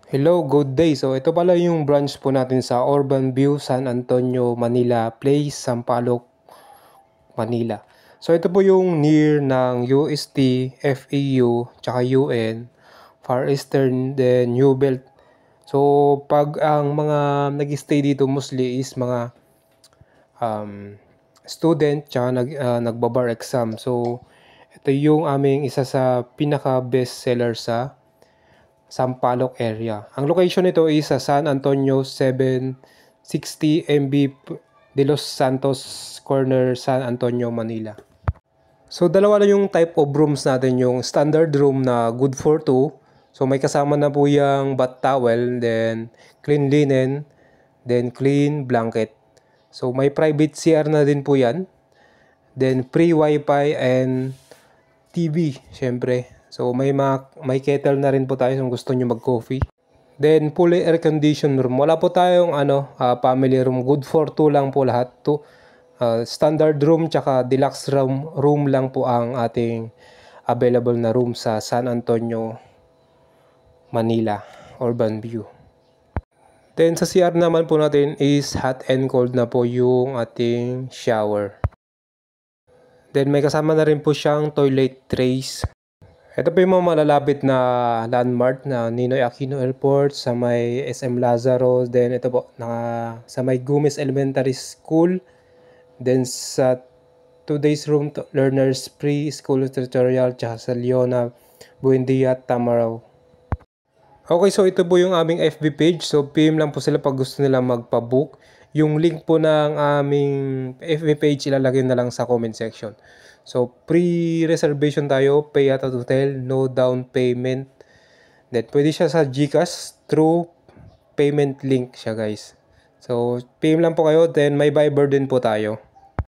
Hello, good day. So ito pala yung branch po natin sa Urban View, San Antonio, Manila Place, Sampaloc, Manila. So ito po yung near ng UST, FEU, tsaka UN, Far Eastern, then New Belt. So pag ang mga nag-stay dito mostly is mga student tsaka nagbabar exam. So ito yung aming isa sa pinaka best seller sa Sampaloc area. Ang location nito is sa San Antonio 760 MB de Los Santos Corner, San Antonio, Manila. So dalawa lang yung type of rooms natin, yung standard room na good for two. So may kasama na po yung bath towel, then clean linen, then clean blanket. So may private CR na din po yan. Then free wifi and TV, syempre. So may kettle na rin po tayo kung gusto niyo mag-coffee. Then fully air conditioned room. Wala po tayong family room. Good for 2 lang po lahat. Standard room tsaka deluxe room lang po ang ating available na room sa San Antonio, Manila, Urban View. Then sa CR naman po natin is hot and cold na po yung ating shower. Then may kasama na rin po siyang toilet trays. Ito po yung mga malalapit na landmark na Ninoy Aquino Airport, sa may SM Lazaro, then ito po sa may Gumes Elementary School, then sa 2 days room to learners pre-school tutorial, tsaka sa Leona, Buendia, Tamaraw. Okay, so ito po yung aming FB page. So PM lang po sila pag gusto nila magpa-book. Yung link po ng aming FB page ilalagay na lang sa comment section. So pre-reservation tayo, pay at hotel, no down payment. Then pwede siya sa GCash through payment link siya, guys. So PM lang po kayo, then may Viber din po tayo.